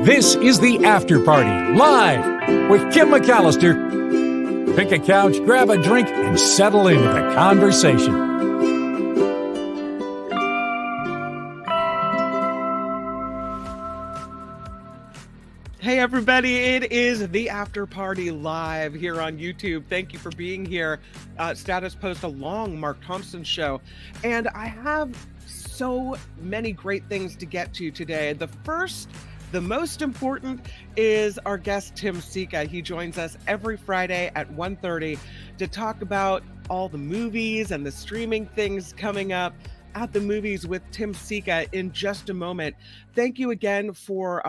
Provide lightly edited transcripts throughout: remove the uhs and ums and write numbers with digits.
This is the After Party, live with Kim McAllister. Pick a couch, grab a drink, and settle into the conversation. Hey everybody, it is the After Party live here on YouTube. Thank you for being here. Status post along Mark Thompson's show. And I have so many great things to get to today. The most important is our guest, Tim Sika. He joins us every Friday at 1:30 to talk about all the movies and the streaming things coming up at the movies with Tim Sika in just a moment. Thank you again for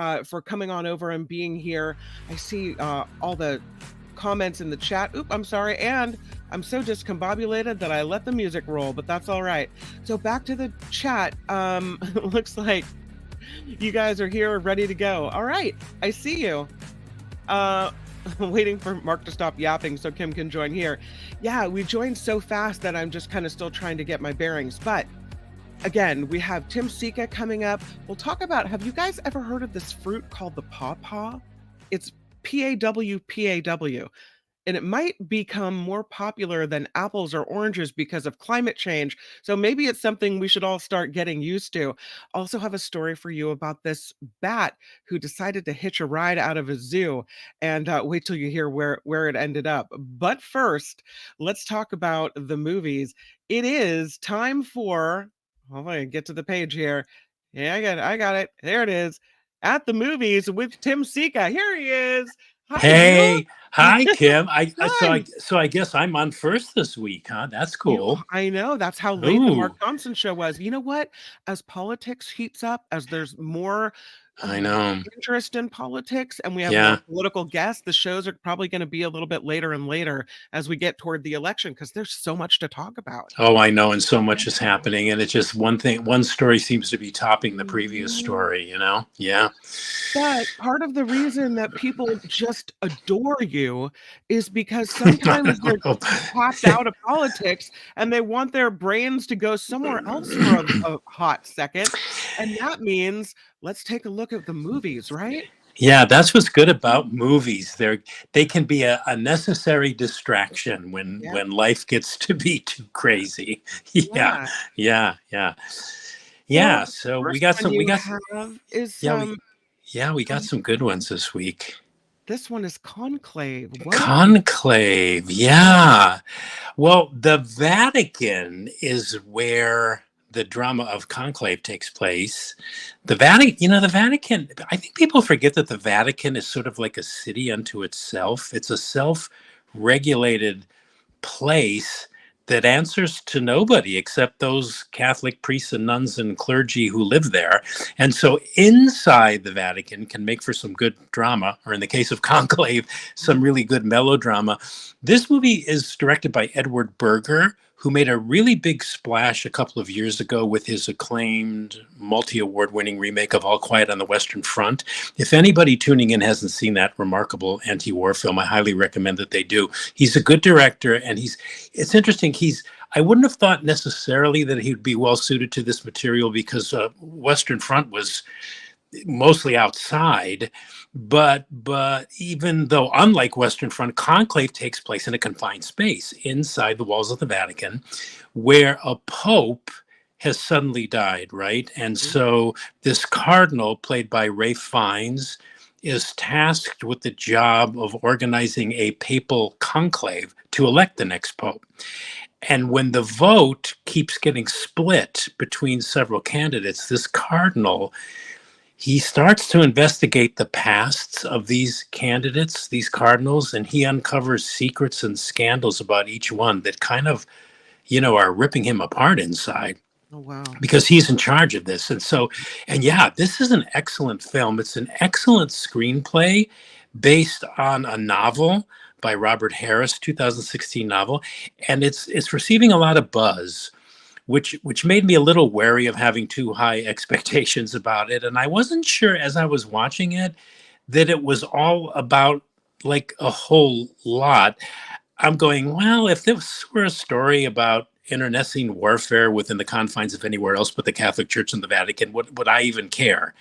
coming on over and being here. I see all the comments in the chat. I'm sorry. And I'm so discombobulated that I let the music roll, but that's all right. So back to the chat. Looks like you guys are here ready to go. All right. I see you. Waiting for Mark to stop yapping so Kim can join here. Yeah, we joined so fast that I'm just kind of still trying to get my bearings. But again, we have Tim Sika coming up. We'll talk about, have you guys ever heard of this fruit called the PawPaw? It's PAW. And it might become more popular than apples or oranges because of climate change. So maybe it's something we should all start getting used to. Also have a story for you about this bat who decided to hitch a ride out of a zoo, and wait till you hear where it ended up. But first, let's talk about the movies. It is time for, oh, I get to the page here. Yeah, I got it. There it is. At the movies with Tim Sika. Here he is. Hi, hey, hi, Kim. Hi. So I guess I'm on first this week, huh? That's cool. I know. That's how late the Mark Thompson show was. You know what? As politics heats up, as there's more I know interest in politics, and we have more political guests, the shows are probably going to be a little bit later and later as we get toward the election, because there's so much to talk about. Oh, I know, and so much is happening, and it's just one story seems to be topping the previous story, you know? Yeah. But part of the reason that people just adore you is because sometimes they're tapped out of politics and they want their brains to go somewhere else for a hot second. And that means let's take a look at the movies, right? Yeah, that's what's good about movies. They can be a necessary distraction when life gets to be too crazy. Yeah. So we got some good ones this week. This one is Conclave. Conclave, yeah. Well, the Vatican is where the drama of Conclave takes place. The Vatican, I think people forget that the Vatican is sort of like a city unto itself. It's a self-regulated place that answers to nobody except those Catholic priests and nuns and clergy who live there. And so inside the Vatican can make for some good drama, or in the case of Conclave, some really good melodrama. This movie is directed by Edward Berger, who made a really big splash a couple of years ago with his acclaimed multi-award-winning remake of All Quiet on the Western Front. If anybody tuning in hasn't seen that remarkable anti-war film, I highly recommend that they do. He's a good director, and it's interesting. I wouldn't have thought necessarily that he'd be well suited to this material because Western Front was mostly outside, but even though, unlike Western Front, Conclave takes place in a confined space inside the walls of the Vatican, where a pope has suddenly died, right? And so this cardinal, played by Ralph Fiennes, is tasked with the job of organizing a papal conclave to elect the next pope. And when the vote keeps getting split between several candidates, this cardinal, he starts to investigate the pasts of these candidates, these cardinals, and he uncovers secrets and scandals about each one that kind of, are ripping him apart inside. Oh, wow. Because he's in charge of this. And yeah, this is an excellent film. It's an excellent screenplay based on a novel by Robert Harris, 2016 novel. And it's receiving a lot of buzz, which made me a little wary of having too high expectations about it. And I wasn't sure as I was watching it that it was all about like a whole lot. I'm going, well, if this were a story about internecine warfare within the confines of anywhere else but the Catholic Church and the Vatican. Would I even care?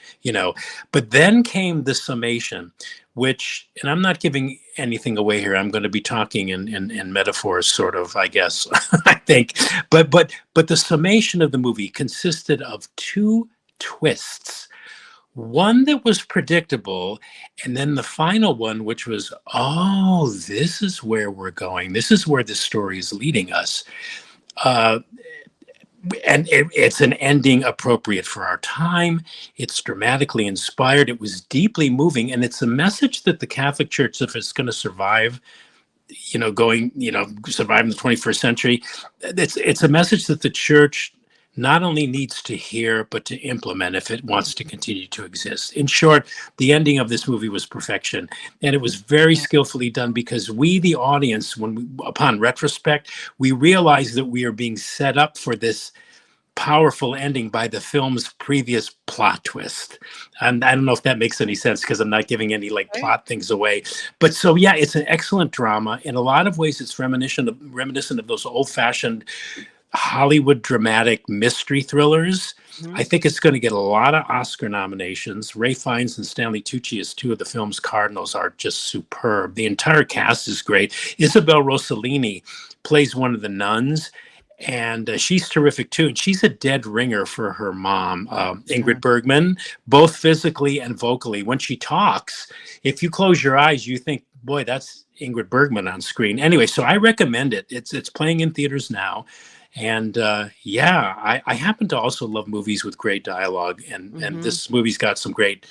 But then came the summation, which, and I'm not giving anything away here. I'm going to be talking in metaphors, sort of, I guess, I think. But the summation of the movie consisted of two twists. One that was predictable, and then the final one, which was, oh, this is where we're going. This is where this story is leading us. And it's an ending appropriate for our time. It's dramatically inspired. It was deeply moving. And it's a message that the Catholic Church, if it's going to survive, survive in the 21st century, it's a message that the church not only needs to hear, but to implement if it wants to continue to exist. In short, the ending of this movie was perfection. And it was very skillfully done because we, the audience, upon retrospect, we realized that we are being set up for this powerful ending by the film's previous plot twist. And I don't know if that makes any sense because I'm not giving any plot things away. But so, yeah, it's an excellent drama. In a lot of ways, it's reminiscent of those old-fashioned Hollywood dramatic mystery thrillers. I think it's going to get a lot of Oscar nominations. Ralph Fiennes and Stanley Tucci as two of the film's cardinals are just superb. The entire cast is great. Isabel Rossellini plays one of the nuns, and she's terrific too. And she's a dead ringer for her mom, Ingrid Bergman, both physically and vocally. When she talks, if you close your eyes, you think, boy, that's Ingrid Bergman on screen. Anyway, so I recommend it. It's playing in theaters now. And I happen to also love movies with great dialogue, and this movie's got some great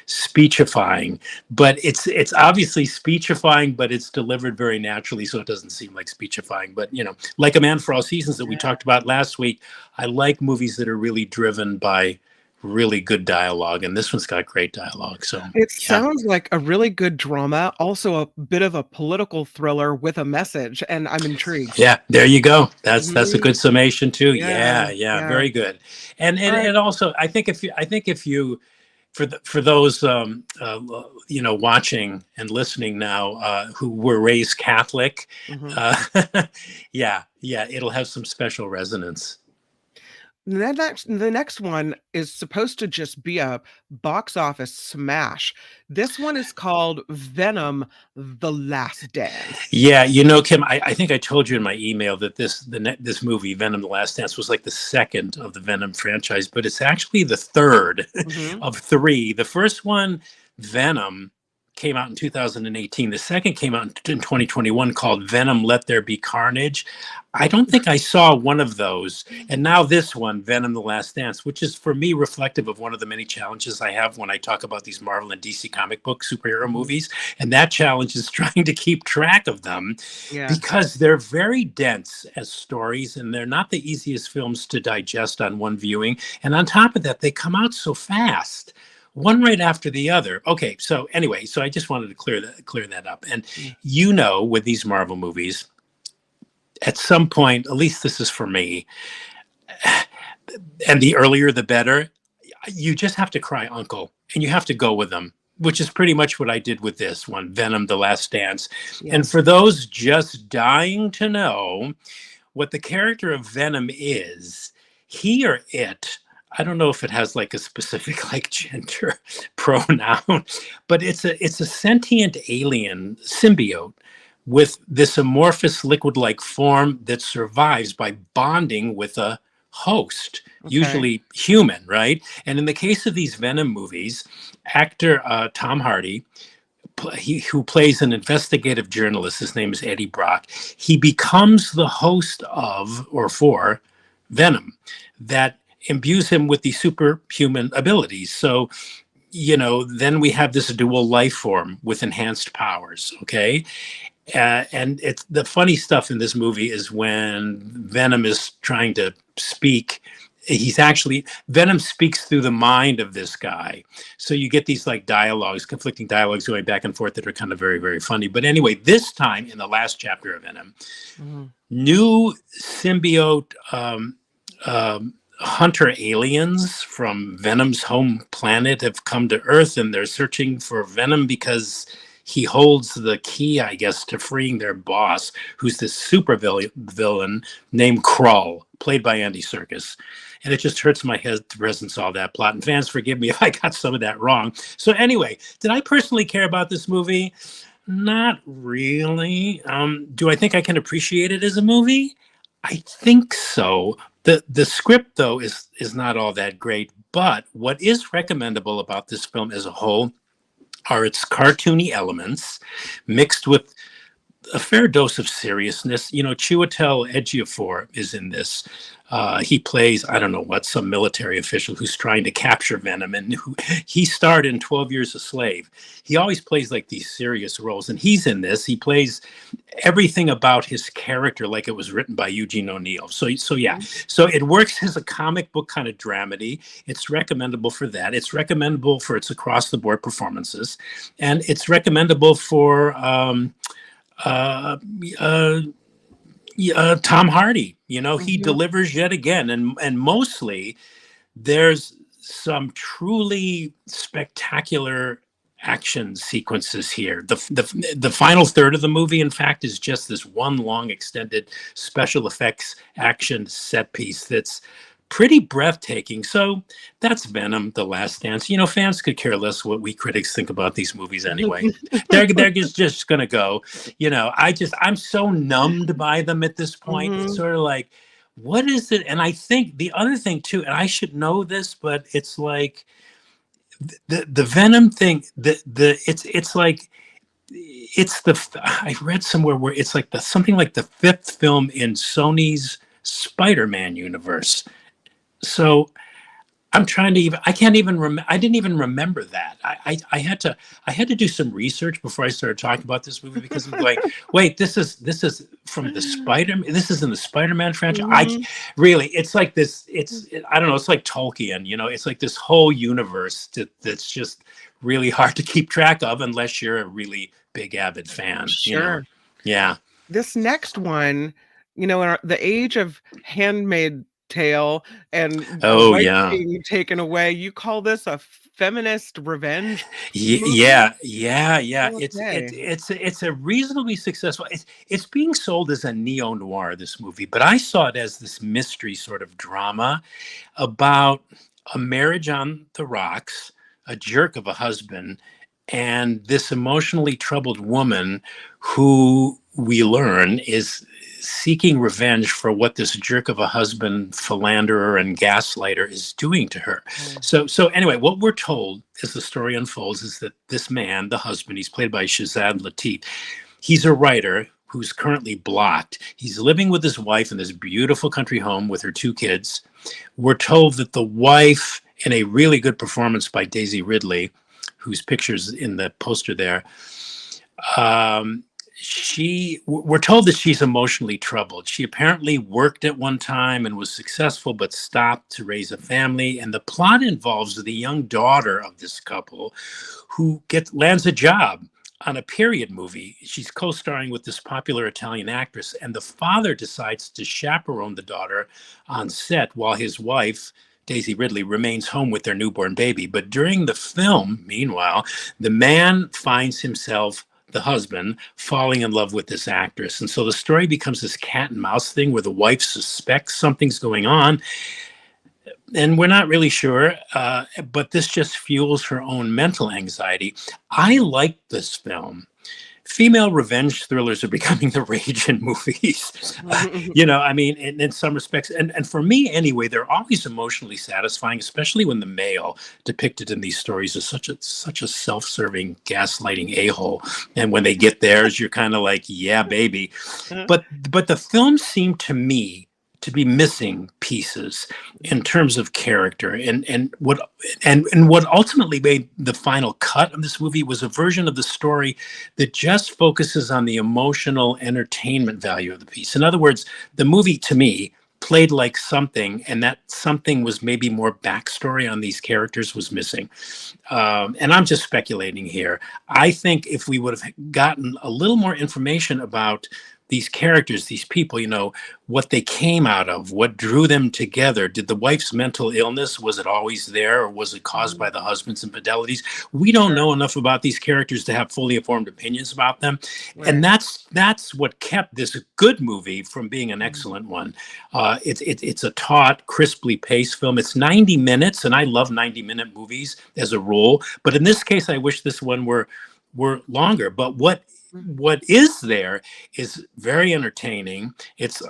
speechifying. But it's obviously speechifying, but it's delivered very naturally, so it doesn't seem like speechifying. But like A Man for All Seasons that we talked about last week, I like movies that are really driven by really good dialogue, and this one's got great dialogue. So it sounds like a really good drama, also a bit of a political thriller with a message, and I'm intrigued. Yeah, there you go. That's a good summation too. Yeah, very good. And also, I think if you for those watching and listening now who were raised Catholic, it'll have some special resonance. The next one is supposed to just be a box office smash. This one is called Venom: The Last Dance. Yeah, Kim, I think I told you in my email that this movie, Venom: The Last Dance, was like the second of the Venom franchise, but it's actually the third of three. The first one, Venom, came out in 2018. The second came out in 2021 called Venom: Let There Be Carnage. I don't think I saw one of those. And now this one, Venom: The Last Dance, which is for me reflective of one of the many challenges I have when I talk about these Marvel and DC comic book superhero movies. And that challenge is trying to keep track of them because they're very dense as stories, and they're not the easiest films to digest on one viewing. And on top of that, they come out so fast, one right after the other. Okay, so anyway, so I just wanted to clear that up. And with these Marvel movies, at some point, at least this is for me, and the earlier the better, you just have to cry uncle, and you have to go with them, which is pretty much what I did with this one, Venom: The Last Dance. And for those just dying to know what the character of Venom is, he or it, I don't know if it has like a specific gender pronoun, but it's a sentient alien symbiote with this amorphous liquid-like form that survives by bonding with a host, usually human, right? And in the case of these Venom movies, actor Tom Hardy, who plays an investigative journalist, his name is Eddie Brock, he becomes the host of, or for, Venom, that imbues him with these superhuman abilities. So, then we have this dual life form with enhanced powers, okay? And it's the funny stuff in this movie is when Venom is trying to speak, Venom speaks through the mind of this guy. So you get these conflicting dialogues going back and forth that are kind of very, very funny. But anyway, this time in the last chapter of Venom, new symbiote hunter aliens from Venom's home planet have come to Earth, and they're searching for Venom because he holds the key, I guess, to freeing their boss, who's this super villain named Krull, played by Andy Serkis. And it just hurts my head to presence all that plot. And fans, forgive me if I got some of that wrong. So anyway, did I personally care about this movie? Not really. Do I think I can appreciate it as a movie? I think so. The script, though, is not all that great. But what is recommendable about this film as a whole are its cartoony elements mixed with a fair dose of seriousness. You know, Chiwetel Ejiofor is in this. He plays, I don't know what, some military official who's trying to capture Venom, and he starred in 12 Years a Slave. He always plays like these serious roles, and he's in this. He plays everything about his character like it was written by Eugene O'Neill. So yeah. So it works as a comic book kind of dramedy. It's recommendable for that. It's recommendable for its across-the-board performances, and it's recommendable for Tom Hardy. You know, he delivers yet again, and mostly there's some truly spectacular action sequences here. The final third of the movie, in fact, is just this one long extended special effects action set piece that's pretty breathtaking. So that's Venom: The Last Dance. You know, fans could care less what we critics think about these movies anyway. they're just gonna go. You know, I'm so numbed by them at this point. It's sort of like, what is it? And I think the other thing too, and I should know this, but it's like the Venom thing. It's like, I read somewhere where it's like something like the fifth film in Sony's Spider-Man universe. So I didn't even remember that. I had to do some research before I started talking about this movie, because I'm like, wait, this is from the this is in the Spider-Man franchise. It's like this, I don't know, it's like Tolkien, you know, it's like this whole universe that's just really hard to keep track of unless you're a really big avid fan. Sure. You know? Yeah. This next one, you know, in the age of handmade tale and being taken away, you call this a feminist revenge movie? Yeah. Okay. It's a reasonably successful. It's being sold as a neo-noir, this movie, but I saw it as this mystery sort of drama about a marriage on the rocks, a jerk of a husband, and this emotionally troubled woman who we learn is seeking revenge for what this jerk of a husband, philanderer and gaslighter is doing to her. So anyway, what we're told as the story unfolds is that this man, the husband, he's played by Shazad Latif, he's a writer who's currently blocked. He's living with his wife in this beautiful country home with her two kids. We're told that the wife, in a really good performance by Daisy Ridley, whose picture's in the poster there, we're told that she's emotionally troubled. She apparently worked at one time and was successful, but stopped to raise a family. And the plot involves the young daughter of this couple who lands a job on a period movie. She's co-starring with this popular Italian actress, and the father decides to chaperone the daughter on set while his wife, Daisy Ridley, remains home with their newborn baby. But during the film, meanwhile, the man finds himself, the husband, falling in love with this actress. And so the story becomes this cat and mouse thing where the wife suspects something's going on, and we're not really sure, but this just fuels her own mental anxiety. I like this film. Female revenge thrillers are becoming the rage in movies. You know, I mean, in some respects, and for me anyway, they're always emotionally satisfying, especially when the male depicted in these stories is such a self-serving, gaslighting a-hole. And when they get theirs, you're kind of like, yeah, baby. But the film seemed to me to be missing pieces in terms of character, and what ultimately made the final cut of this movie was a version of the story that just focuses on the emotional entertainment value of the piece. In other words, the movie to me played like something, and that something was maybe more backstory on these characters was missing. And I'm just speculating here. I think if we would have gotten a little more information about these characters, these people, what they came out of, what drew them together. Did the wife's mental illness, was it always there, or was it caused by the husband's infidelities? We don't know enough about these characters to have fully informed opinions about them. And that's what kept this good movie from being an excellent one. It's a taut, crisply paced film. It's 90 minutes, and I love 90-minute movies as a rule. But in this case, I wish this one were longer. But what is there is very entertaining. It's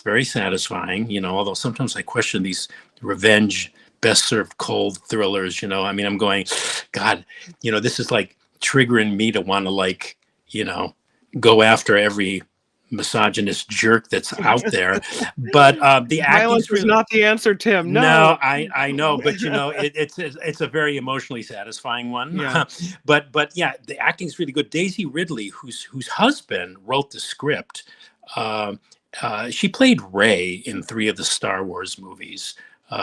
very satisfying, although sometimes I question these revenge best served cold thrillers. I'm going, God, this is like triggering me to want to go after every misogynist jerk that's out there. But the violence is not the answer, Tim. No, I know, but it's a very emotionally satisfying one. Yeah. but yeah, the acting is really good. Daisy Ridley, whose husband wrote the script, she played Rey in 3 of the Star Wars movies.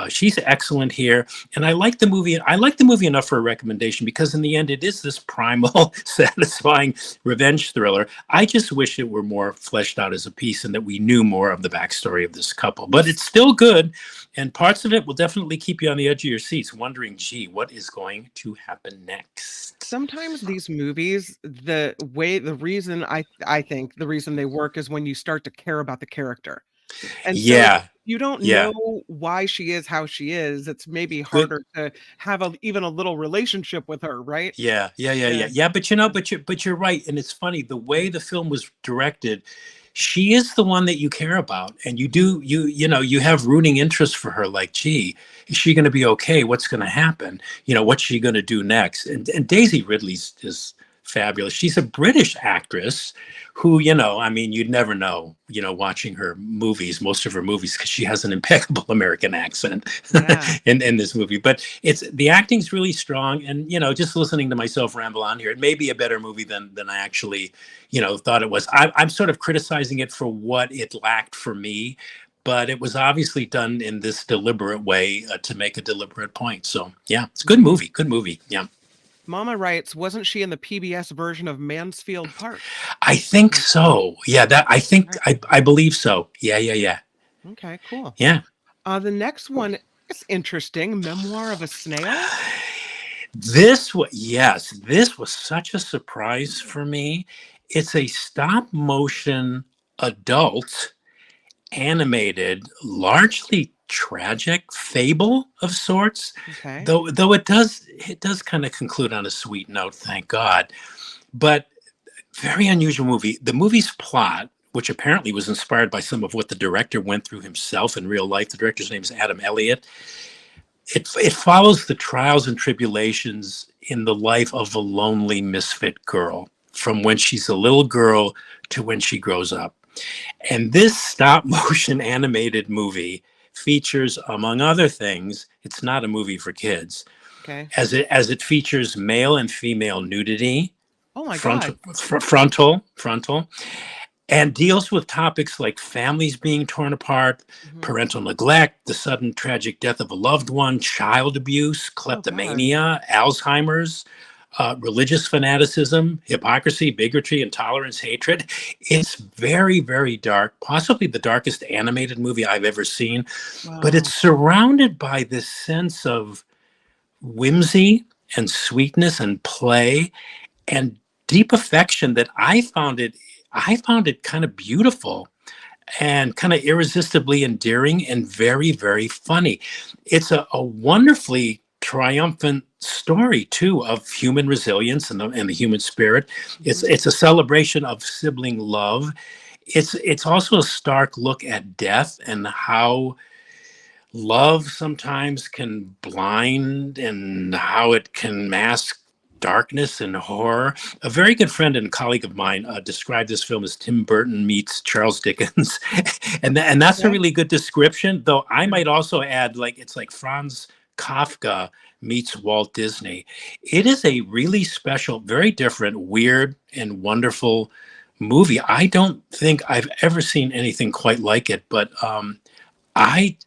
She's excellent here, and I like the movie. I like the movie enough for a recommendation because in the end, it is this primal, satisfying revenge thriller. I just wish it were more fleshed out as a piece and that we knew more of the backstory of this couple. But it's still good, and parts of it will definitely keep you on the edge of your seats, wondering, gee, what is going to happen next? Sometimes these movies, the reason I think the reason they work is when you start to care about the character. And so you don't know why she is how she is. It's maybe harder to have even a little relationship with her, right? Yeah. But you're right, and it's funny the way the film was directed. She is the one that you care about, and you have rooting interest for her. Like, gee, is she going to be okay? What's going to happen? What's she going to do next? And Daisy Ridley's is fabulous. She's a British actress who, you'd never know, watching her movies, most of her movies, because she has an impeccable American accent in this movie. But the acting's really strong. And, just listening to myself ramble on here, it may be a better movie than I actually, thought it was. I'm sort of criticizing it for what it lacked for me, but it was obviously done in this deliberate way to make a deliberate point. So, yeah, it's a good movie. Good movie. Yeah. Mama writes, wasn't she in the PBS version of Mansfield Park? I think so. Yeah, I believe so. Yeah. Okay, cool. Yeah. The next one is interesting. Memoir of a Snail. This was such a surprise for me. It's a stop motion adult animated, largely tragic fable of sorts. Okay. Though it does kind of conclude on a sweet note, thank God. But very unusual movie. The movie's plot, which apparently was inspired by some of what the director went through himself in real life. The director's name is Adam Elliott. It follows the trials and tribulations in the life of a lonely misfit girl from when she's a little girl to when she grows up. And this stop motion animated movie features, among other things, it's not a movie for kids. Okay. As it features male and female nudity. Oh my God. Frontal. And deals with topics like families being torn apart, parental neglect, the sudden tragic death of a loved one, child abuse, kleptomania, Alzheimer's, religious fanaticism, hypocrisy, bigotry, intolerance, hatred. It's very, very dark, possibly the darkest animated movie I've ever seen. Wow. But it's surrounded by this sense of whimsy and sweetness and play and deep affection that I found it kind of beautiful and kind of irresistibly endearing and very, very funny. It's a wonderfully triumphant story too of human resilience and the human spirit. It's a celebration of sibling love. It's also a stark look at death and how love sometimes can blind and how it can mask darkness and horror. A very good friend and colleague of mine described this film as Tim Burton meets Charles Dickens. and that's a really good description, though I might also add, it's like Franz Kafka meets Walt Disney. It is a really special, very different, weird, and wonderful movie. I don't think I've ever seen anything quite like it, but I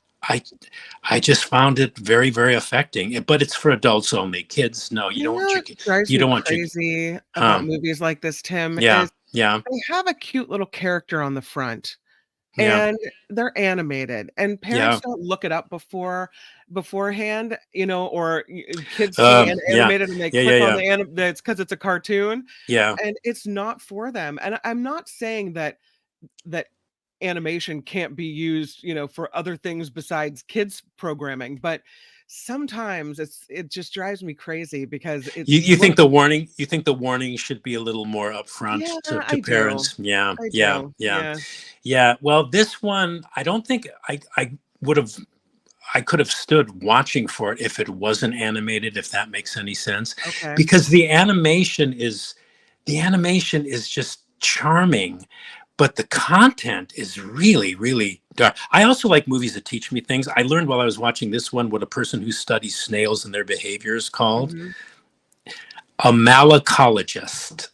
just found it very, very affecting. But it's for adults only. Kids, no, you don't want your kids. You don't want crazy about movies like this, Tim. Yeah. Yeah. they have a cute little character on the front, Yeah. and they're animated, and parents Yeah. don't look it up beforehand, or kids see an Yeah. animated and they Yeah. Yeah. click on Yeah. the that's because it's a cartoon, Yeah. and it's not for them. And I'm not saying that animation can't be used, for other things besides kids programming, but sometimes it just drives me crazy because You it's you one think of the. the warning should be a little more Yeah, upfront to I do. parents? Yeah, I yeah, do. yeah, Yeah. yeah. Well, this one, I don't think would have I could have stood watching for it if it wasn't animated, if that makes any sense, Okay. because the animation is just charming, but the content is really, really dark. I also like movies that teach me things. I learned while I was watching this one what a person who studies snails and their behavior is called Mhm. a malacologist.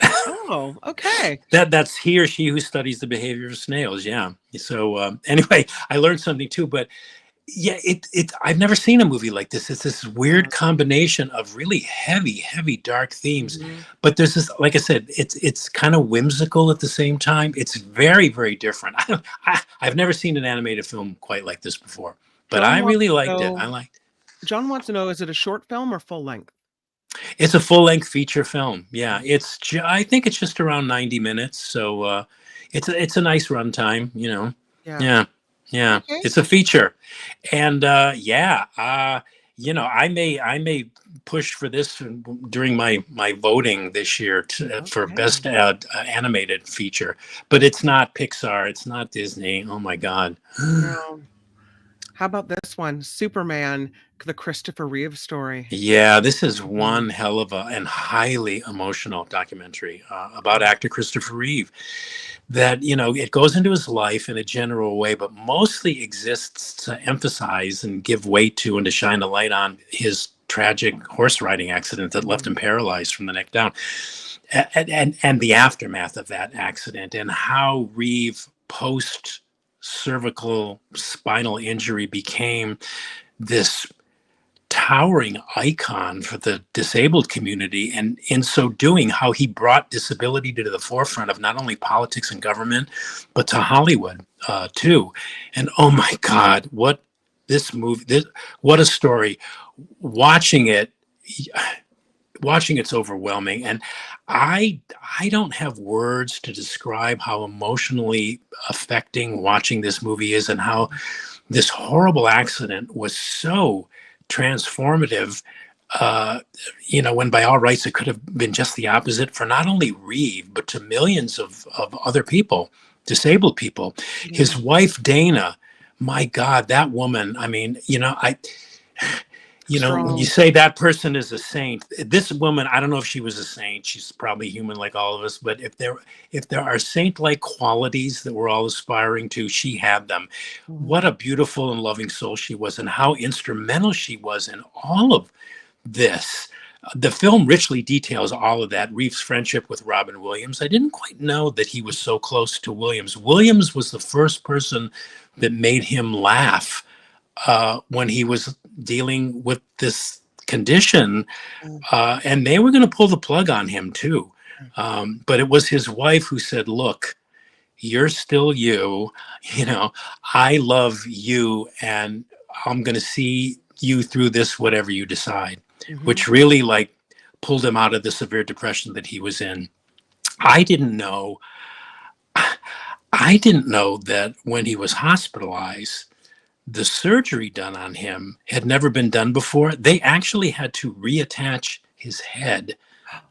Oh, okay. That's he or she who studies the behavior of snails. Yeah. So anyway, I learned something too. But yeah, it I've never seen a movie like this. It's this Yeah. weird combination of really heavy, dark themes. Mhm. But there's this, like I said, it's kind of whimsical at the same time. It's very, very different. I've never seen an animated film quite like this before. But John I wants really to liked it. know I liked. John wants to know, is it a short film or full length? It's a full-length feature film. Yeah, Mhm. I think it's just around 90 minutes, so it's a nice runtime. Yeah. Yeah, yeah. Okay. It's a feature, and I may push for this during my voting this year for Okay. best animated feature. But it's not Pixar. It's not Disney. Oh my God. No. How about this one? Superman, the Christopher Reeve story. Yeah, this is Mhm. one hell of a and highly emotional documentary about actor Christopher Reeve. That it goes into his life in a general way, but mostly exists to emphasize and give weight to and to shine a light on his tragic horse riding accident that left Mhm. him paralyzed from the neck down, and the aftermath of that accident, and how Reeve post cervical spinal injury became this towering icon for the disabled community, and in so doing how he brought disability to the forefront of not only politics and government but to Hollywood too. And oh my God, what this movie what a story. Watching it watching it's overwhelming, and I don't have words to describe how emotionally affecting watching this movie is, and how this horrible accident was so transformative. Uh, when by all rights it could have been just the opposite for not only Reeve but to millions of other people, disabled people. His Yeah. wife Dana, my God, that woman. I mean, when you Strong. say that person is a saint, this woman, I don't know if she was a saint. She's probably human like all of us. But if there are saint-like qualities that we're all aspiring to, she had them. What Mhm. a beautiful and loving soul she was, and how instrumental she was in all of this. The film richly details all of that. Reeve's friendship with Robin Williams. I didn't quite know that he was so close to Williams. Williams was the first person that made him laugh when he was dealing with this condition, Mm. and they were going to pull the plug on him too. But it was his wife who said, "Look, you're still you. You know, I love you, and I'm going to see you through this, whatever you decide." Mhm. Which really pulled him out of the severe depression that he was in. I didn't know. I didn't know that when he was hospitalized, the surgery done on him had never been done before. They actually had to reattach his head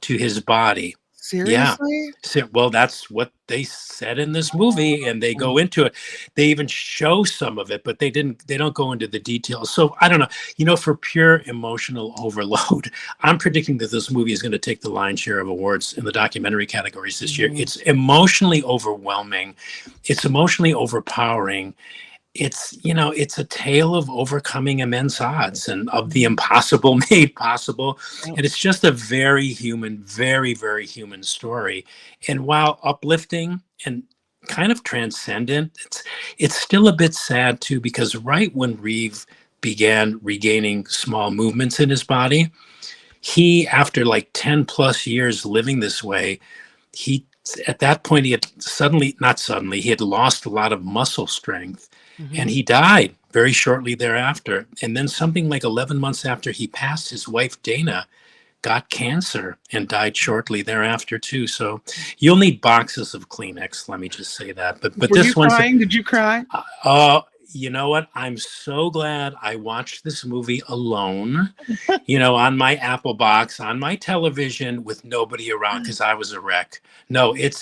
to his body. Yeah. Seriously? So, well, that's what they said in this movie, and they Oh. go into it. They even show some of it, but they don't go into the details. So I don't know. For pure emotional overload, I'm predicting that this movie is going to take the lion's share of awards in the documentary categories this year. Mhm. It's emotionally overwhelming. It's emotionally overpowering. It's a tale of overcoming immense odds and of the Mhm. impossible made possible. Yep. And it's just a very human, very, very human story. And while uplifting and kind of transcendent, it's still a bit sad too, because right when Reeve began regaining small movements in his body, he, after like 10 plus years living this way, he at that point he had he had lost a lot of muscle strength, and Mhm. he died very shortly thereafter. And then something like 11 months after he passed, his wife Dana got cancer and died shortly thereafter too. So you'll need boxes of Kleenex, let me just say that. But Were you this one's crying? Did you cry? uh you know what? I'm so glad I watched this movie alone, on my Apple box, on my television with nobody around because I was a wreck. No, it's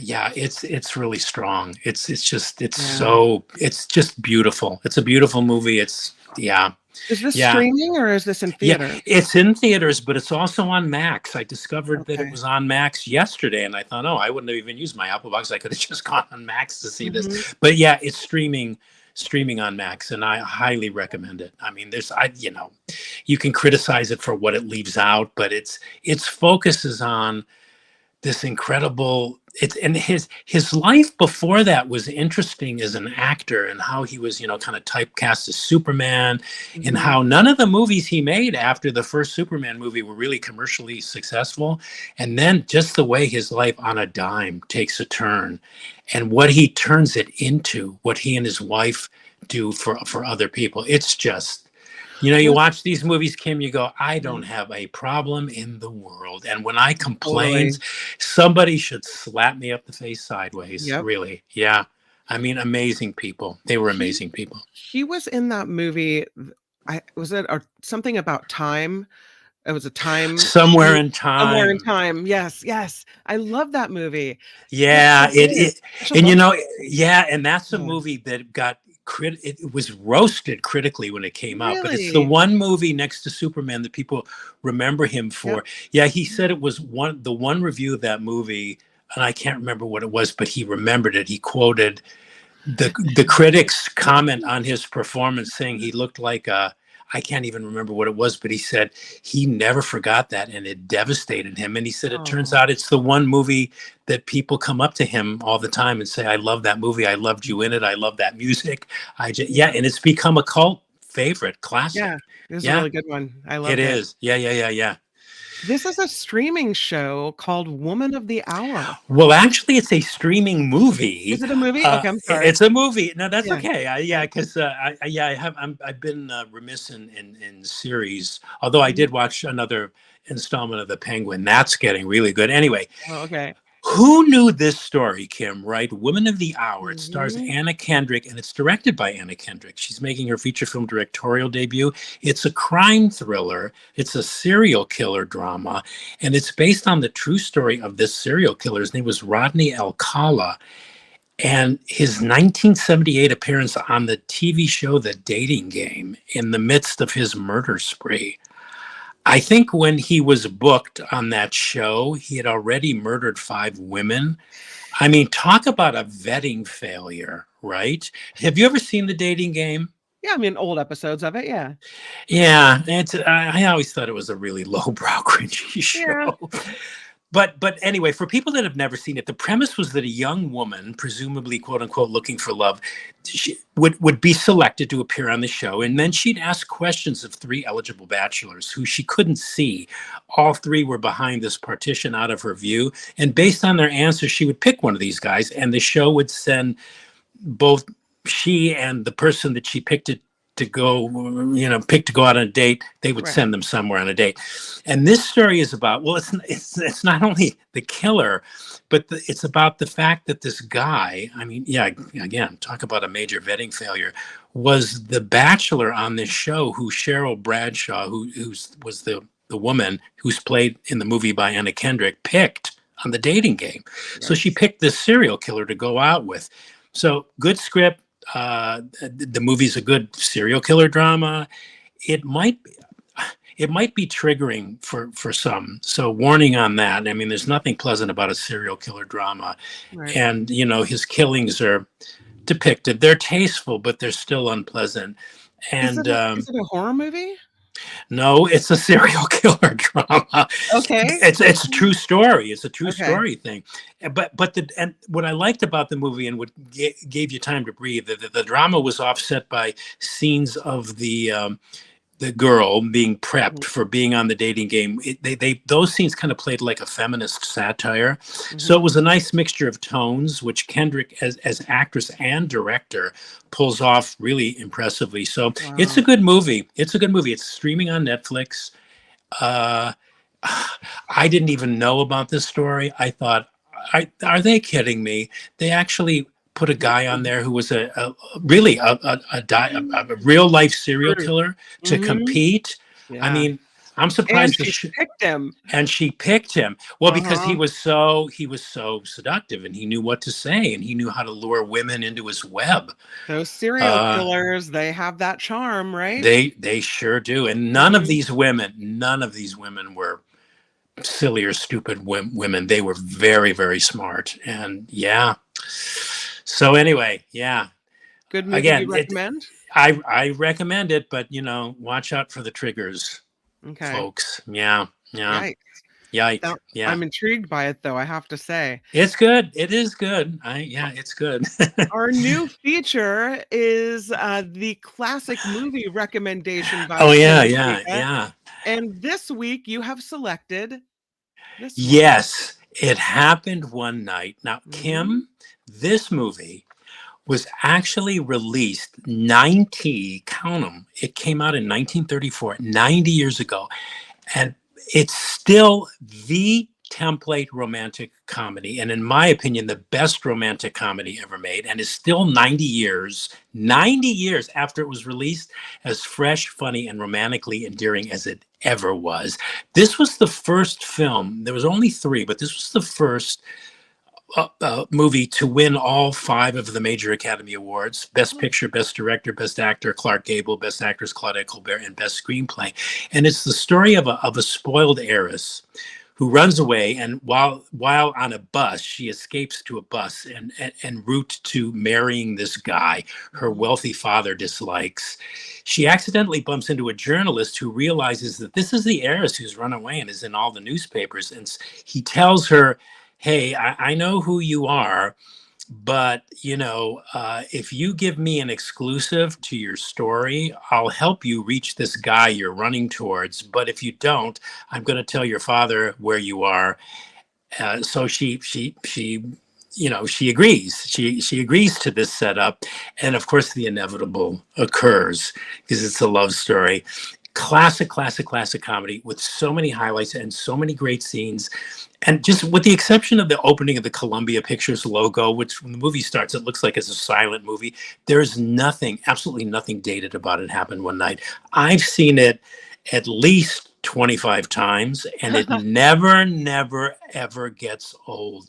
yeah, it's really strong. Yeah. It's just beautiful. It's a beautiful movie. It's yeah. Is this Yeah. streaming or is this in Yeah, theater? it's in theaters, but it's also on Max. I discovered that it Okay. was on Max yesterday, and I thought, oh, I wouldn't have even used my Apple Box. I could have just gone on Max to see Mhm. this. But yeah, it's streaming on Max, and I highly recommend it. I mean, you can criticize it for what it leaves out, but its focuses on this incredible and his life before that was interesting as an actor, and how he was kind of typecast as Superman, and Mhm. how none of the movies he made after the first Superman movie were really commercially successful, and then just the way his life on a dime takes a turn, and what he turns it into, what he and his wife do for other people. It's just you Well, watch these movies, Kim, you go, I yeah, don't have a problem in the world. And when I complain, totally. somebody should slap me up the face sideways. Yep. Really. Yeah. I mean, amazing people. They were He amazing people. he was in that movie, I was it something about time? It was a time Somewhere shoot in somewhere in time. time. Yes, yes. I love that movie. He's so Yeah, good. Such a and love yeah, and that's a story. movie that it was roasted critically when it came out, but it's the Really? one movie next to Superman that people remember him Yep. for. Yeah, he said it was the one review of that movie, and I can't remember what it was, but he remembered it. He quoted the critics comment on his performance, saying he looked like a, I can't even remember what it was, but he said he never forgot that, and it devastated him. And he said it turns Oh, out it's the one movie that people come up to him all the time and say, I love that movie, I loved you in it, I love that music. Yeah, yeah. and it's become a cult favorite, Yeah. classic. It was a Yeah, really good one. I it loved it. is. Yeah. This is a streaming show called Woman of the Hour. Well, actually, it's a streaming movie. Is it a movie? Okay, I'm sorry. It's a movie. No, that's Yeah. okay. Yeah, Okay. because I've been remiss in series. Although I Mhm. did watch another installment of The Penguin. That's getting really good. Anyway, Oh, okay. who knew this story, Kim, right? Woman of the Hour. It stars Mhm. Anna Kendrick, and it's directed by Anna Kendrick. She's making her feature film directorial debut. It's a crime thriller. It's a serial killer drama, and it's based on the true story of this serial killer. His name was Rodney Alcala, and his 1978 appearance on the TV show The Dating Game in the midst of his murder spree. I think when he was booked on that show, he had already murdered 5 women. I mean, talk about a vetting failure, right? Have you ever seen The Dating Game? Yeah, I mean, old episodes of it, yeah. Yeah, I always thought it was a really lowbrow, cringy Yeah. show. But anyway, for people that have never seen it, the premise was that a young woman, presumably quote unquote looking for love, she would be selected to appear on the show, and then she'd ask questions of 3 eligible bachelors who she couldn't see. All 3 were behind this partition out of her view, and based on their answers, she would pick one of these guys, and the show would send both she and the person that she picked to go, pick to go out on a date, they would Right. send them somewhere on a date. And this story is about, well, it's not only the killer, but it's about the fact that this guy, I mean, yeah, again, talk about a major vetting failure, was the bachelor on this show who Cheryl Bradshaw, who was the woman who's played in the movie by Anna Kendrick, picked on The Dating Game. So she Yikes. picked this serial killer to go out with. So good script. The movie's a good serial killer drama. It might be triggering for some. So warning on that. I mean, there's nothing pleasant about a serial killer drama, Right. and his killings are depicted. They're tasteful, but they're still unpleasant. Is it And a horror movie? no, it's a serial killer drama. Okay. It's a true story. It's a true Okay. story thing. And what I liked about the movie, and what gave you time to breathe, the drama was offset by scenes of the the girl being prepped for being on the dating game, those scenes kind of played like a feminist satire. So it was a nice mixture of tones, which Kendrick, as actress and director, pulls off really impressively. So it's a good movie. It's a good movie. It's streaming on Netflix. I didn't even know about this story. I thought, are they kidding me? They actually put a guy on there who was a real life serial killer to compete. Yeah. I mean, I'm surprised. And she picked him. And she picked him. Well, because he was so seductive, and he knew what to say, and he knew how to lure women into his web. Those serial killers, they have that charm, right? They sure do. And none of these women were silly or stupid women. They were very, very smart. And yeah. So anyway, yeah. Good movie. Again, you recommend? I recommend it, but watch out for the triggers, folks. Yeah. Yikes. Yeah. I'm intrigued by it, though, I have to say. It's good. It is good. It's good. Our new feature is the classic movie recommendation by yeah. And this week you have selected this one. Yes, It Happened One Night. Now, Kim, this movie was actually released count 'em, it came out in 1934, 90 years ago. And it's still the template romantic comedy. And in my opinion, the best romantic comedy ever made, and is still 90 years after it was released, as fresh, funny, and romantically endearing as it ever was. This was the first film, there was only 3, but this was the first movie to win all 5 of the major Academy Awards: Best Picture, Best Director, Best Actor, Clark Gable, Best Actress, Claudette Colbert, and Best Screenplay. And it's the story of a spoiled heiress who runs away, and while on a bus, she escapes to a bus en route to marrying this guy her wealthy father dislikes. She accidentally bumps into a journalist who realizes that this is the heiress who's run away and is in all the newspapers. And he tells her, hey, I know who you are, but if you give me an exclusive to your story, I'll help you reach this guy you're running towards. But if you don't, I'm going to tell your father where you are. So she agrees. She agrees to this setup, and of course the inevitable occurs because it's a love story. Classic comedy with so many highlights and so many great scenes. And just with the exception of the opening of the Columbia Pictures logo, which when the movie starts, it looks like it's a silent movie. There's absolutely nothing dated about It Happened One Night. I've seen it at least 25 times, and it never, ever gets old.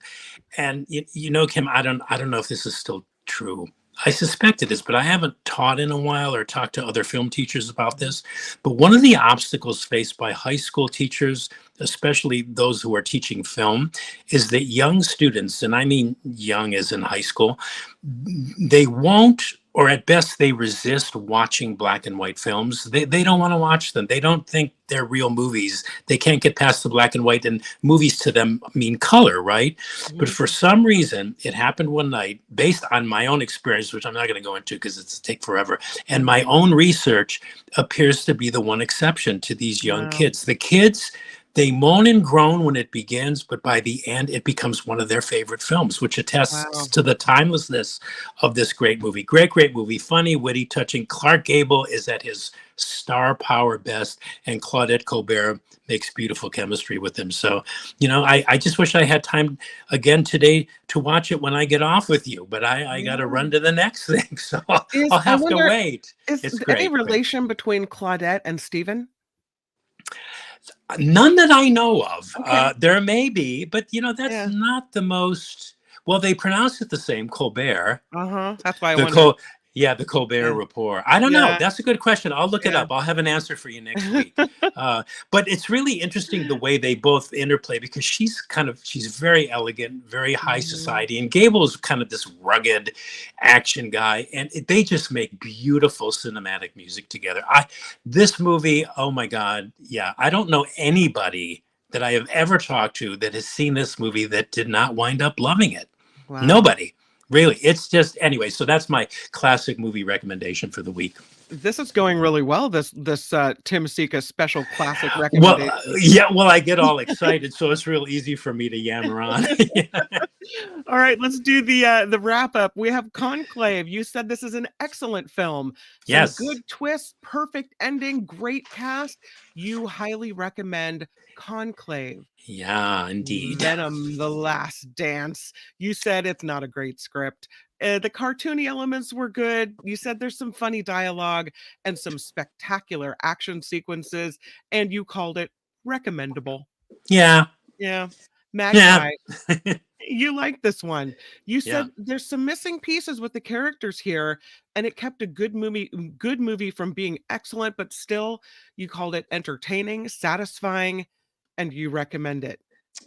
And Kim, I don't know if this is still true. I suspect it is, but I haven't taught in a while or talked to other film teachers about this. But one of the obstacles faced by high school teachers, especially those who are teaching film, is that young students, and I mean young as in high school, they won't, or at best they resist watching black and white films. They don't want to watch them. They don't think they're real movies. They can't get past the black and white, and movies to them mean color, right? But for some reason, It Happened One Night, based on my own experience, which I'm not going to go into because it's take forever, and my own research, appears to be the one exception to these young kids. The kids, they moan and groan when it begins, but by the end, it becomes one of their favorite films, which attests to the timelessness of this great movie. Great movie. Funny, witty, touching. Clark Gable is at his star power best, and Claudette Colbert makes beautiful chemistry with him. So, I just wish I had time again today to watch it when I get off with you, but I got to run to the next thing. So I'll have to wait. Is there any relation between Claudette and Stephen? None that I know of. Okay. There may be, but that's not the most. Well, they pronounce it the same, Colbert. That's why I wondered. The Colbert Report. I don't know. That's a good question. I'll look it up. I'll have an answer for you next week. But it's really interesting the way they both interplay, because she's very elegant, very high society, and Gable is kind of this rugged action guy, and they just make beautiful cinematic music together. This movie, oh my God, I don't know anybody that I have ever talked to that has seen this movie that did not wind up loving it. Wow. Nobody. Really, it's just, anyway, so that's my classic movie recommendation for the week. This is going really well. This Tim Sika special classic Well, recommendation. yeah, well, I get all excited, so it's real easy for me to yammer on. All right, let's do the wrap up. We have Conclave. You said this is an excellent film. Some Yes. good twists, perfect ending, great cast. You highly recommend Conclave. Yeah, indeed. Venom: The Last Dance. You said it's not a great script. The cartoony elements were good. You said there's some funny dialogue and some spectacular action sequences, and you called it recommendable. Yeah. Yeah. Yeah. Magpie, you like this one. You Yeah. said there's some missing pieces with the characters here, and it kept a good movie from being excellent, but still you called it entertaining, satisfying, and you recommend it.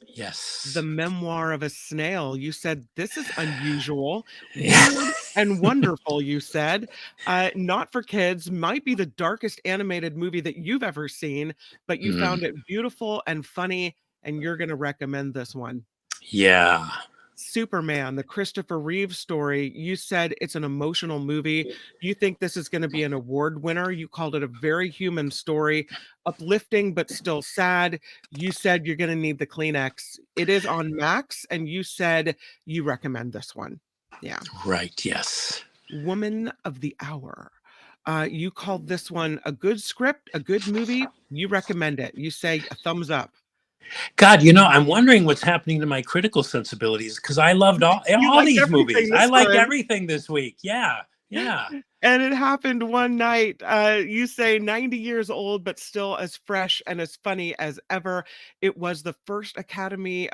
Yes. The Memoir of a Snail. You said this is unusual, Yeah. weird, and wonderful. You said not for kids, might be the darkest animated movie that you've ever seen, but you found Mm, it beautiful and funny, and you're going to recommend this one. yeah. Superman, the Christopher Reeve story. You said it's an emotional movie. You think this is going to be an award winner. You called it a very human story, uplifting but still sad. You said you're going to need the Kleenex. It is on Max, and you said you recommend this one. Yeah. Right. Yes. Woman of the Hour. You called this one a good script, a good movie. You recommend it. You say a thumbs up. God, I'm wondering what's happening to my critical sensibilities because I loved all You all liked these everything movies. this I liked time. everything this week. Yeah. Yeah. And it happened one night. You say 90 years old, but still as fresh and as funny as ever. It was the first Academy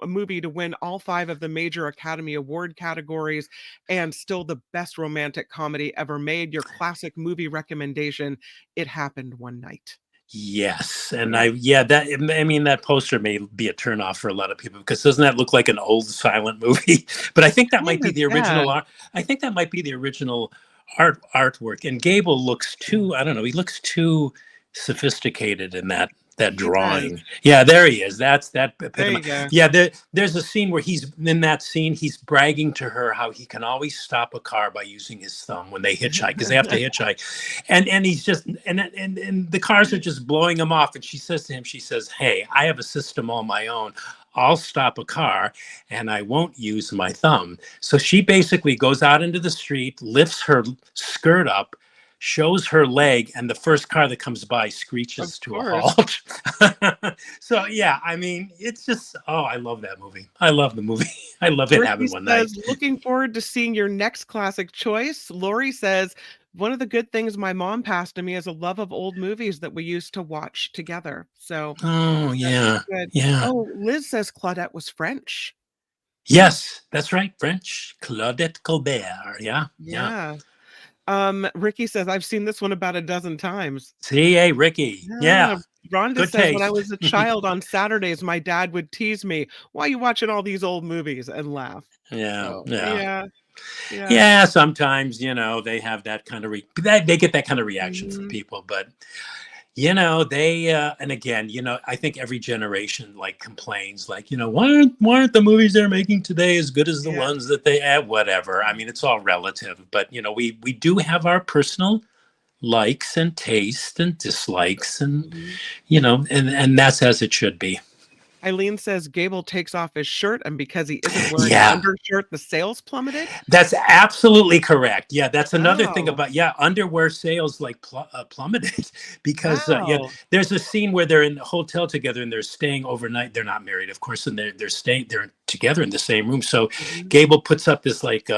movie to win all 5 of the major Academy Award categories, and still the best romantic comedy ever made. Your classic movie recommendation. It happened one night. Yes, and that poster may be a turnoff for a lot of people because doesn't that look like an old silent movie? But I think that might Kind be of, the yeah. original art. I think that might be the original artwork. And Gable looks too, I don't know, he looks too sophisticated in that He does. drawing. Yeah, there he is. That's that There epitome. you go. Yeah, there's a scene where he's in that scene. He's bragging to her how he can always stop a car by using his thumb when they hitchhike because they have to hitchhike, and he's just and the cars are just blowing him off. And she says to him, she says, "Hey, I have a system all my own. I'll stop a car and I won't use my thumb." So she basically goes out into the street, lifts her skirt up, shows her leg, and the first car that comes by screeches Of to a course. halt. So yeah, I mean, it's just I love that movie. I love the movie. I love it Ricky happened one night. says, looking forward to seeing your next classic choice. Lori says, one of the good things my mom passed to me is a love of old movies that we used to watch together. So Oh that's yeah, good. yeah. Oh, Liz says Claudette was French. Yes, that's right. French. Claudette Colbert. Yeah, yeah. Yeah. Ricky says, I've seen this one about a dozen times. See, hey, Ricky. Yeah. Yeah, Rhonda good says, when I taste. was a child on Saturdays, my dad would tease me, why are you watching all these old movies, and laugh. Yeah, So, yeah. yeah. Yeah. Yeah, sometimes they have that kind of they get that kind of reaction from Mhm. people, but they and again, I think every generation like complains like, why aren't the movies they're making today as good as the Yeah. ones that they have? Whatever. I mean, it's all relative, but we do have our personal likes and tastes and dislikes, and Mhm. and that's as it should be. Eileen says Gable takes off his shirt, and because he isn't wearing an Yeah. undershirt, the sales plummeted. That's absolutely correct. Yeah, that's another thing Wow. about underwear sales like plummeted because Wow. there's a scene where they're in a hotel together and they're staying overnight. They're not married, of course, and they're together in the same room. So Mhm. Gable puts up this like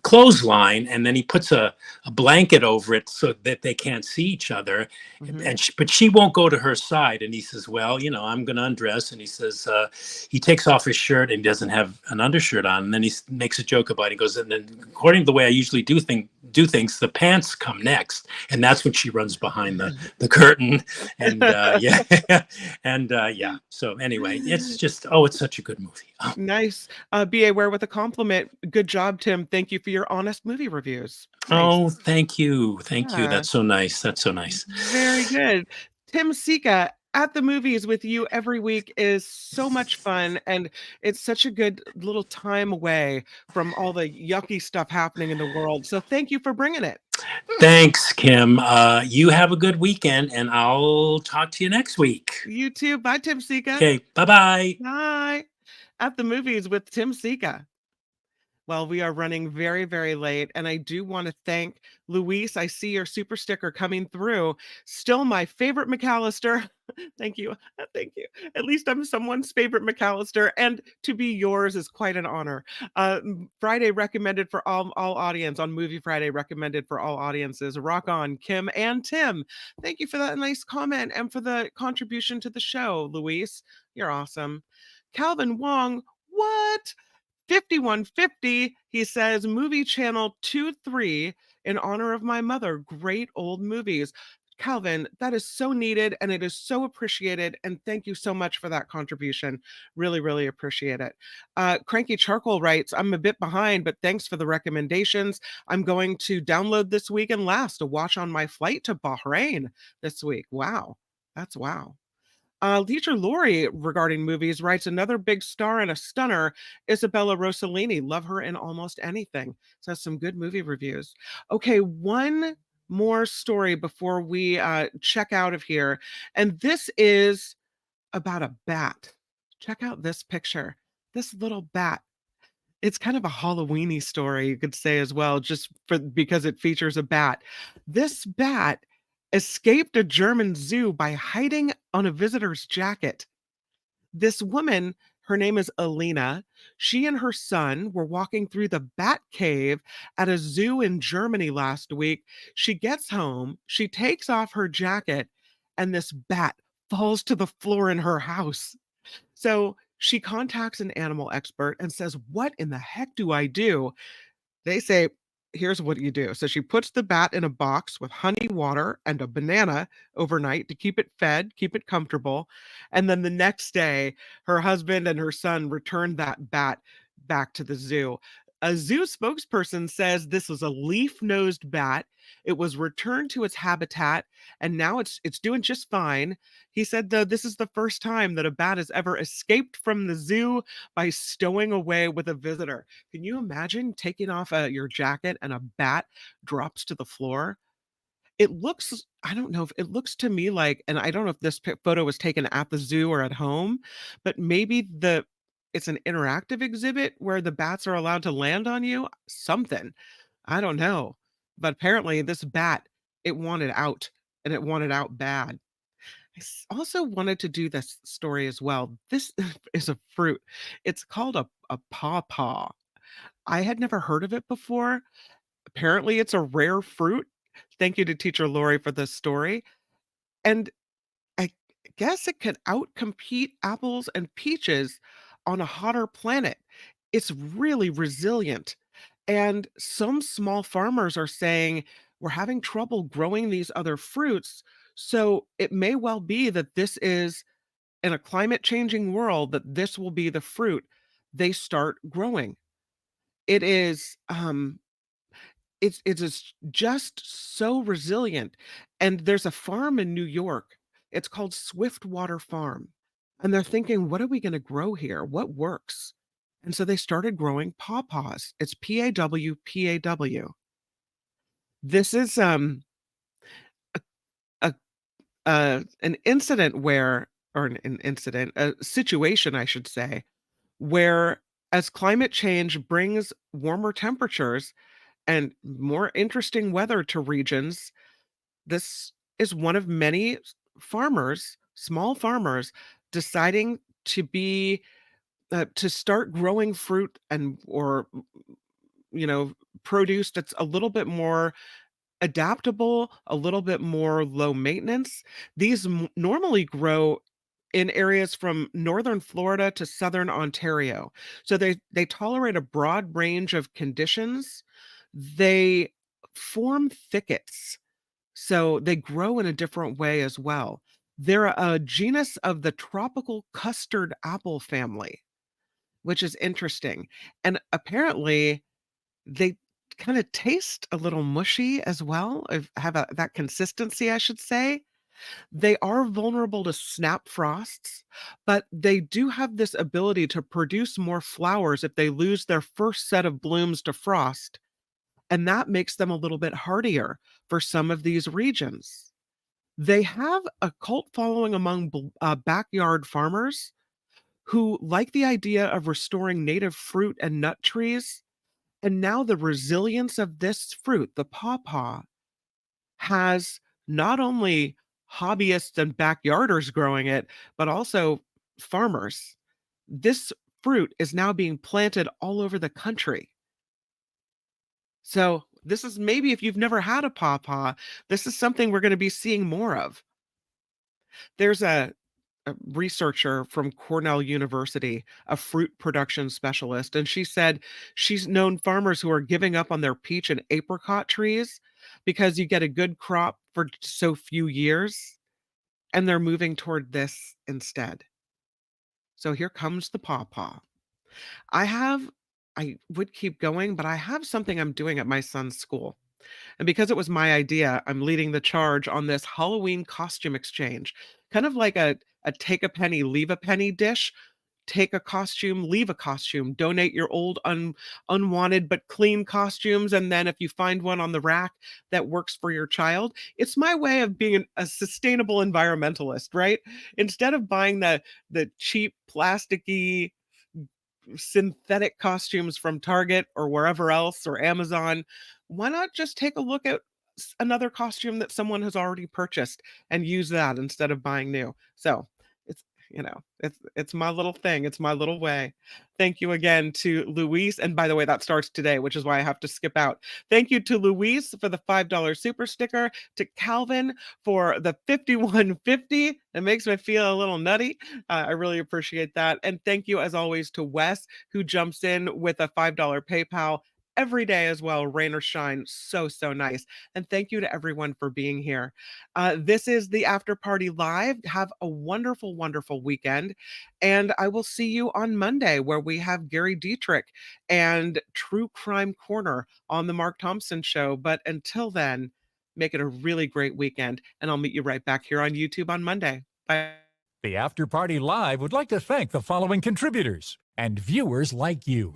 clothesline, and then he puts a blanket over it so that they can't see each other. Mhm. But she won't go to her side, and he says, well, I'm gonna undress, and he says he takes off his shirt and he doesn't have an undershirt on, and then he makes a joke about it. He goes, and then according to the way I usually do things, the pants come next, and that's when she runs behind the curtain. And yeah. And yeah, so anyway, it's just it's such a good movie. Oh, Nice. Be aware with a compliment. Good job, Tim. Thank you for your honest movie reviews. Nice. thank you. Yeah. That's so nice. That's so nice. Very good. Tim Sika at the movies with you every week is so much fun, and it's such a good little time away from all the yucky stuff happening in the world. So thank you for bringing it. Thanks, Kim. You have a good weekend, and I'll talk to you next week. You too. Bye, Tim Sika. Okay, bye-bye. Bye. At the Movies with Tim Sika. Well, we are running very, very late, and I do want to thank Luis. I see your super sticker coming through. Still my favorite McAllister. Thank you. Thank you. At least I'm someone's favorite McAllister, and to be yours is quite an honor. Friday recommended for all audience on Movie Friday, recommended for all audiences. Rock on, Kim and Tim. Thank you for that nice comment and for the contribution to the show, Luis. You're awesome. Calvin Wong, what? 5150, he says, Movie Channel 2-3 in honor of my mother. Great old movies. Calvin, that is so needed and it is so appreciated. And thank you so much for that contribution. Really, really appreciate it. Cranky Charcoal writes, I'm a bit behind, but thanks for the recommendations. I'm going to download this weekend last to watch on my flight to Bahrain this week. Wow. That's wow. Teacher Lori, regarding movies, writes another big star and a stunner, Isabella Rossellini. Love her in almost anything. So some good movie reviews. Okay, one more story before we check out of here. And this is about a bat. Check out this picture. This little bat. It's kind of a Halloweeny story, you could say as well, just because it features a bat. This bat escaped a German zoo by hiding on a visitor's jacket. This woman, her name is Alina. She and her son were walking through the bat cave at a zoo in Germany last week. She gets home, she takes off her jacket, and this bat falls to the floor in her house. So she contacts an animal expert and says, "What in the heck do I do?" They say, here's what you do. So she puts the bat in a box with honey water and a banana overnight to keep it fed, keep it comfortable. And then the next day, her husband and her son returned that bat back to the zoo. A zoo spokesperson says this was a leaf-nosed bat. It was returned to its habitat, and now it's doing just fine. He said, though, this is the first time that a bat has ever escaped from the zoo by stowing away with a visitor. Can you imagine taking off your jacket and a bat drops to the floor? It looks, I don't know if it looks to me like, and I don't know if this photo was taken at the zoo or at home, but maybe it's an interactive exhibit where the bats are allowed to land on you. Something. I don't know. But apparently this bat, it wanted out and it wanted out bad. Also wanted to do this story as well. This is a fruit. It's called a pawpaw. I had never heard of it before. Apparently, it's a rare fruit. Thank you to Teacher Lori for this story. And I guess it could outcompete apples and peaches on a hotter planet. It's really resilient. And some small farmers are saying we're having trouble growing these other fruits. So it may well be that this is in a climate changing world, that this will be the fruit they start growing. It is just so resilient. And there's a farm in New York. It's called Swiftwater Farm. And they're thinking, what are we going to grow here? What works? And so they started growing pawpaws. It's PAWPAW. This is a an incident where, or an incident, a situation, I should say, where as climate change brings warmer temperatures and more interesting weather to regions, this is one of many farmers, small farmers, deciding to start growing fruit and or produce that's a little bit more adaptable, a little bit more low maintenance. These normally grow in areas from northern Florida to southern Ontario. So they tolerate a broad range of conditions. They form thickets. So they grow in a different way as well. They're a genus of the tropical custard apple family, which is interesting. And apparently they kind of taste a little mushy as well, have that consistency, I should say. They are vulnerable to snap frosts, but they do have this ability to produce more flowers if they lose their first set of blooms to frost. And that makes them a little bit hardier for some of these regions. They have a cult following among backyard farmers who like the idea of restoring native fruit and nut trees. And now the resilience of this fruit, the pawpaw, has not only hobbyists and backyarders growing it, but also farmers. This fruit is now being planted all over the country. So, this is maybe if you've never had a pawpaw, this is something we're going to be seeing more of. There's a researcher from Cornell University, a fruit production specialist, and she said she's known farmers who are giving up on their peach and apricot trees because you get a good crop for so few years, and they're moving toward this instead. So here comes the pawpaw. I have I would keep going, but I have something I'm doing at my son's school. And because it was my idea, I'm leading the charge on this Halloween costume exchange, kind of like a take a penny, leave a penny dish. Take a costume, leave a costume, donate your old unwanted but clean costumes. And then if you find one on the rack that works for your child, it's my way of being a sustainable environmentalist, right? Instead of buying the cheap plasticky synthetic costumes from Target or wherever else or Amazon, why not just take a look at another costume that someone has already purchased and use that instead of buying new? So it's it's my little thing. It's my little way. Thank you again to Luis. And by the way, that starts today, which is why I have to skip out. Thank you to Luis for the $5 super sticker, to Calvin for the 5150. It makes me feel a little nutty. I really appreciate that. And thank you, as always, to Wes, who jumps in with a $5 PayPal every day as well, rain or shine. So, so nice. And thank you to everyone for being here. This is the After Party Live. Have a wonderful, wonderful weekend. And I will see you on Monday, where we have Gary Dietrich and True Crime Corner on the Mark Thompson Show. But until then, make it a really great weekend. And I'll meet you right back here on YouTube on Monday. Bye. The After Party Live would like to thank the following contributors and viewers like you.